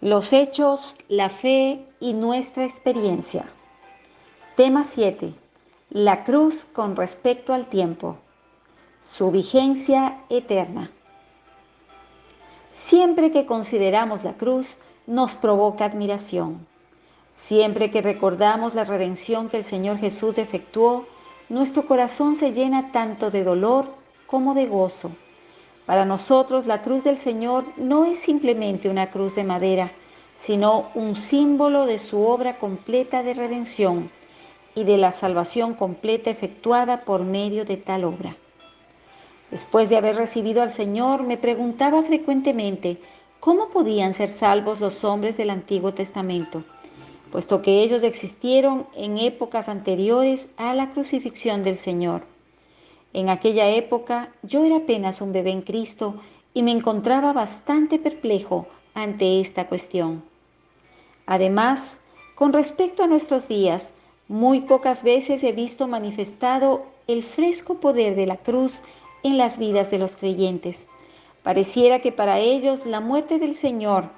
Los hechos, la fe y nuestra experiencia. Tema 7. La cruz con respecto al tiempo. Su vigencia eterna. Siempre que consideramos la cruz, nos provoca admiración. Siempre que recordamos la redención que el Señor Jesús efectuó, nuestro corazón se llena tanto de dolor como de gozo. Para nosotros, la cruz del Señor no es simplemente una cruz de madera, sino un símbolo de su obra completa de redención y de la salvación completa efectuada por medio de tal obra. Después de haber recibido al Señor, me preguntaba frecuentemente cómo podían ser salvos los hombres del Antiguo Testamento, puesto que ellos existieron en épocas anteriores a la crucifixión del Señor. En aquella época yo era apenas un bebé en Cristo y me encontraba bastante perplejo ante esta cuestión. Además, con respecto a nuestros días, muy pocas veces he visto manifestado el fresco poder de la cruz en las vidas de los creyentes. Pareciera que para ellos la muerte del Señor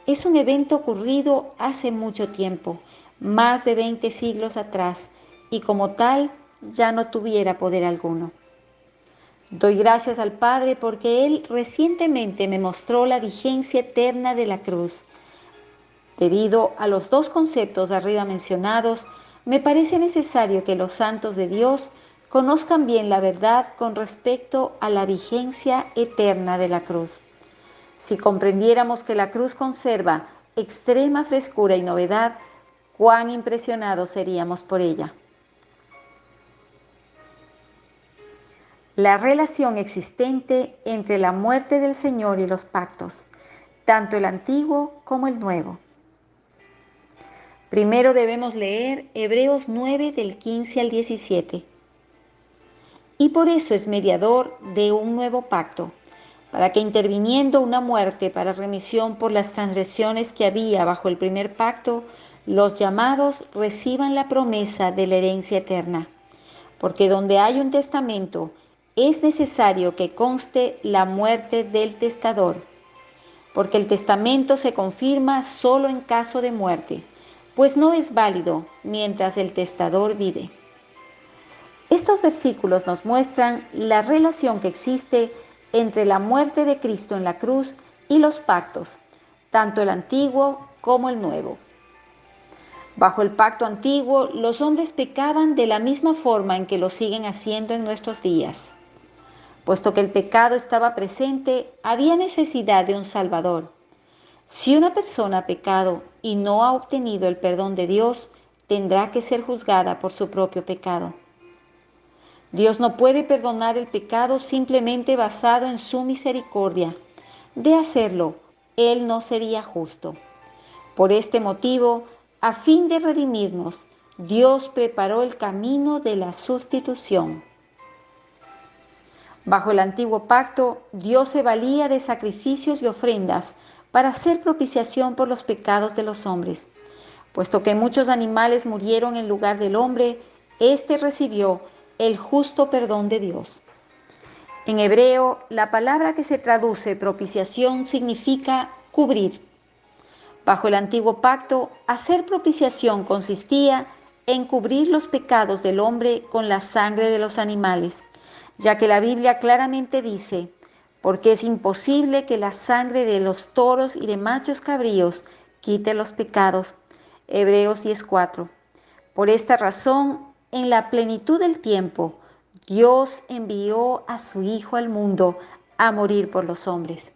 es un evento ocurrido hace mucho tiempo, más de 20 siglos atrás, y como tal ya no tuviera poder alguno. Doy gracias al Padre porque Él recientemente me mostró la vigencia eterna de la cruz. Debido a los dos conceptos arriba mencionados, me parece necesario que los santos de Dios conozcan bien la verdad con respecto a la vigencia eterna de la cruz. Si comprendiéramos que la cruz conserva extrema frescura y novedad, cuán impresionados seríamos por ella. La relación existente entre la muerte del Señor y los pactos, tanto el antiguo como el nuevo. Primero debemos leer Hebreos 9 del 15 al 17. Y por eso es mediador de un nuevo pacto, para que interviniendo una muerte para remisión por las transgresiones que había bajo el primer pacto, los llamados reciban la promesa de la herencia eterna. Porque donde hay un testamento, es necesario que conste la muerte del testador, porque el testamento se confirma solo en caso de muerte, pues no es válido mientras el testador vive. Estos versículos nos muestran la relación que existe entre la muerte de Cristo en la cruz y los pactos, tanto el antiguo como el nuevo. Bajo el pacto antiguo, los hombres pecaban de la misma forma en que lo siguen haciendo en nuestros días. Puesto que el pecado estaba presente, había necesidad de un Salvador. Si una persona ha pecado y no ha obtenido el perdón de Dios, tendrá que ser juzgada por su propio pecado. Dios no puede perdonar el pecado simplemente basado en su misericordia. De hacerlo, Él no sería justo. Por este motivo, a fin de redimirnos, Dios preparó el camino de la sustitución. Bajo el antiguo pacto, Dios se valía de sacrificios y ofrendas para hacer propiciación por los pecados de los hombres. Puesto que muchos animales murieron en lugar del hombre, éste recibió el justo perdón de Dios. En hebreo, la palabra que se traduce propiciación significa cubrir. Bajo el antiguo pacto, hacer propiciación consistía en cubrir los pecados del hombre con la sangre de los animales, ya que la Biblia claramente dice, porque es imposible que la sangre de los toros y de machos cabríos quite los pecados. Hebreos 10:4. Por esta razón, en la plenitud del tiempo, Dios envió a su Hijo al mundo a morir por los hombres.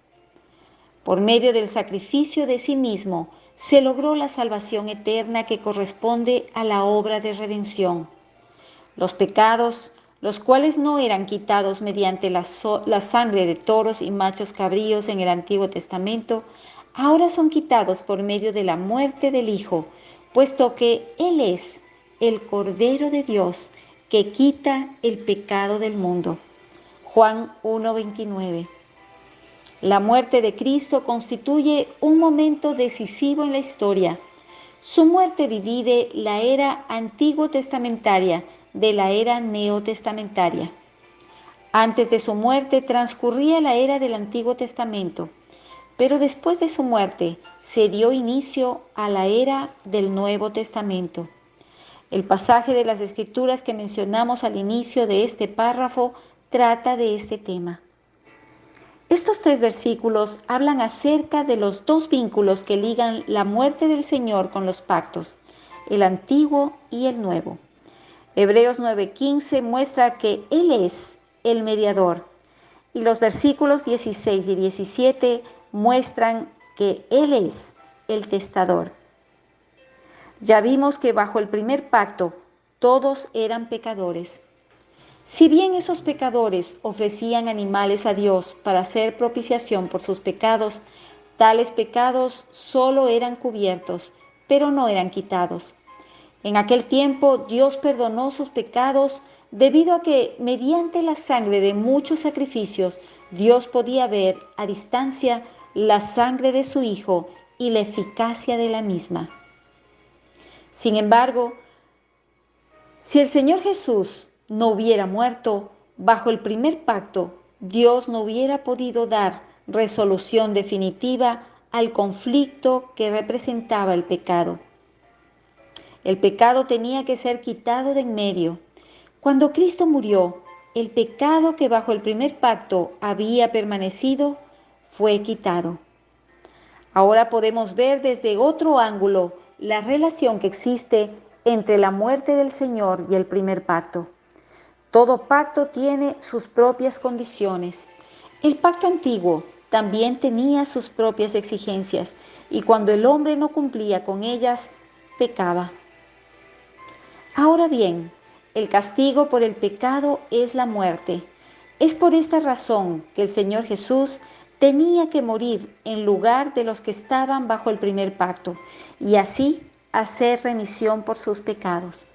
Por medio del sacrificio de sí mismo, se logró la salvación eterna que corresponde a la obra de redención. Los pecados, los cuales no eran quitados mediante la sangre de toros y machos cabríos en el Antiguo Testamento, ahora son quitados por medio de la muerte del Hijo, puesto que Él es el Cordero de Dios que quita el pecado del mundo. Juan 1:29. La muerte de Cristo constituye un momento decisivo en la historia. Su muerte divide la era antiguo testamentaria de la era neotestamentaria. Antes de su muerte transcurría la era del Antiguo Testamento, pero después de su muerte se dio inicio a la era del Nuevo Testamento. El pasaje de las Escrituras que mencionamos al inicio de este párrafo trata de este tema. Estos 3 versículos hablan acerca de los 2 vínculos que ligan la muerte del Señor con los pactos, el antiguo y el nuevo. Hebreos 9:15 muestra que Él es el mediador y los versículos 16 y 17 muestran que Él es el testador. Ya vimos que bajo el primer pacto todos eran pecadores. Si bien esos pecadores ofrecían animales a Dios para hacer propiciación por sus pecados, tales pecados solo eran cubiertos, pero no eran quitados. En aquel tiempo Dios perdonó sus pecados debido a que mediante la sangre de muchos sacrificios Dios podía ver a distancia la sangre de su Hijo y la eficacia de la misma. Sin embargo, si el Señor Jesús no hubiera muerto bajo el primer pacto, Dios no hubiera podido dar resolución definitiva al conflicto que representaba el pecado. El pecado tenía que ser quitado de en medio. Cuando Cristo murió, el pecado que bajo el primer pacto había permanecido fue quitado. Ahora podemos ver desde otro ángulo la relación que existe entre la muerte del Señor y el primer pacto. Todo pacto tiene sus propias condiciones. El pacto antiguo también tenía sus propias exigencias y cuando el hombre no cumplía con ellas, pecaba. Ahora bien, el castigo por el pecado es la muerte. Es por esta razón que el Señor Jesús tenía que morir en lugar de los que estaban bajo el primer pacto y así hacer remisión por sus pecados.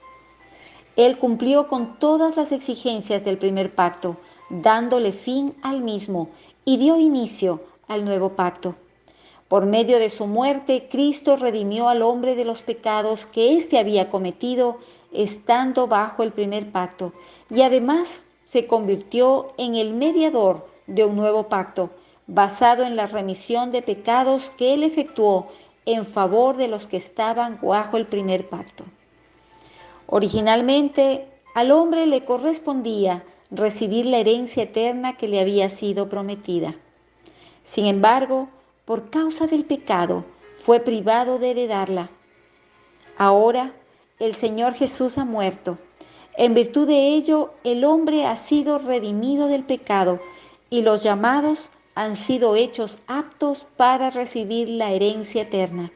Él cumplió con todas las exigencias del primer pacto, dándole fin al mismo y dio inicio al nuevo pacto. Por medio de su muerte, Cristo redimió al hombre de los pecados que éste había cometido estando bajo el primer pacto y además se convirtió en el mediador de un nuevo pacto, basado en la remisión de pecados que él efectuó en favor de los que estaban bajo el primer pacto. Originalmente, al hombre le correspondía recibir la herencia eterna que le había sido prometida. Sin embargo, por causa del pecado, fue privado de heredarla. Ahora, el Señor Jesús ha muerto. En virtud de ello, el hombre ha sido redimido del pecado y los llamados han sido hechos aptos para recibir la herencia eterna.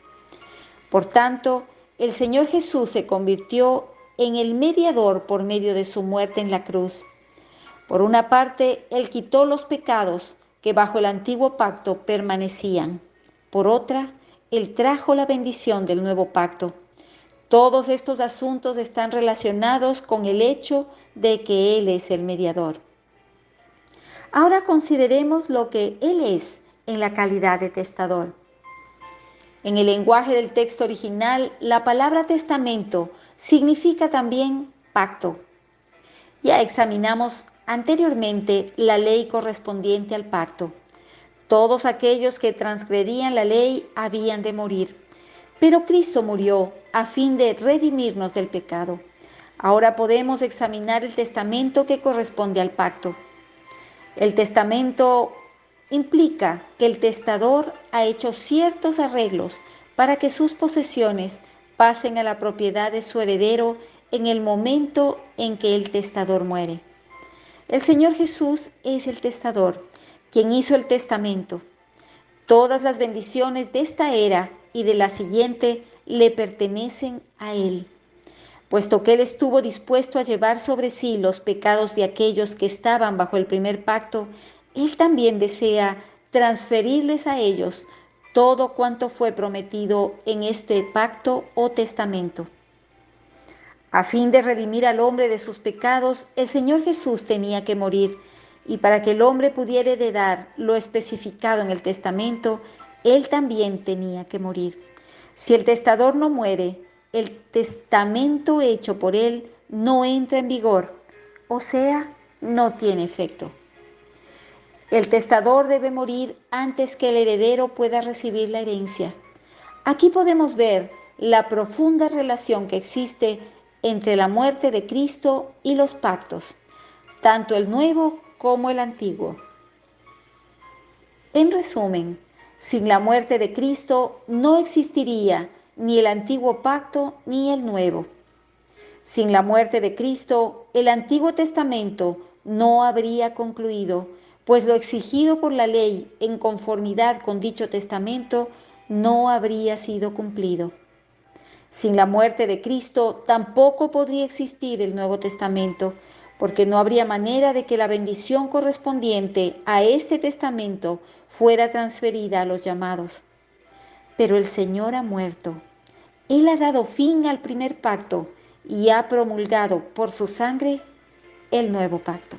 Por tanto, el Señor Jesús se convirtió en el mediador por medio de su muerte en la cruz. Por una parte, Él quitó los pecados que bajo el antiguo pacto permanecían. Por otra, Él trajo la bendición del nuevo pacto. Todos estos asuntos están relacionados con el hecho de que Él es el mediador. Ahora consideremos lo que Él es en la calidad de testador. En el lenguaje del texto original, la palabra testamento significa también pacto. Ya examinamos anteriormente la ley correspondiente al pacto. Todos aquellos que transgredían la ley habían de morir, pero Cristo murió a fin de redimirnos del pecado. Ahora podemos examinar el testamento que corresponde al pacto. El testamento implica que el testador ha hecho ciertos arreglos para que sus posesiones pasen a la propiedad de su heredero en el momento en que el testador muere. El Señor Jesús es el testador, quien hizo el testamento. Todas las bendiciones de esta era y de la siguiente le pertenecen a Él. Puesto que Él estuvo dispuesto a llevar sobre sí los pecados de aquellos que estaban bajo el primer pacto, Él también desea transferirles a ellos todo cuanto fue prometido en este pacto o testamento. A fin de redimir al hombre de sus pecados, el Señor Jesús tenía que morir, y para que el hombre pudiera heredar lo especificado en el testamento, Él también tenía que morir. Si el testador no muere, el testamento hecho por él no entra en vigor, o sea, no tiene efecto. El testador debe morir antes que el heredero pueda recibir la herencia. Aquí podemos ver la profunda relación que existe entre la muerte de Cristo y los pactos, tanto el nuevo como el antiguo. En resumen, sin la muerte de Cristo no existiría ni el antiguo pacto ni el nuevo. Sin la muerte de Cristo, el Antiguo Testamento no habría concluido, pues lo exigido por la ley en conformidad con dicho testamento no habría sido cumplido. Sin la muerte de Cristo tampoco podría existir el Nuevo Testamento, porque no habría manera de que la bendición correspondiente a este testamento fuera transferida a los llamados. Pero el Señor ha muerto. Él ha dado fin al primer pacto y ha promulgado por su sangre el nuevo pacto.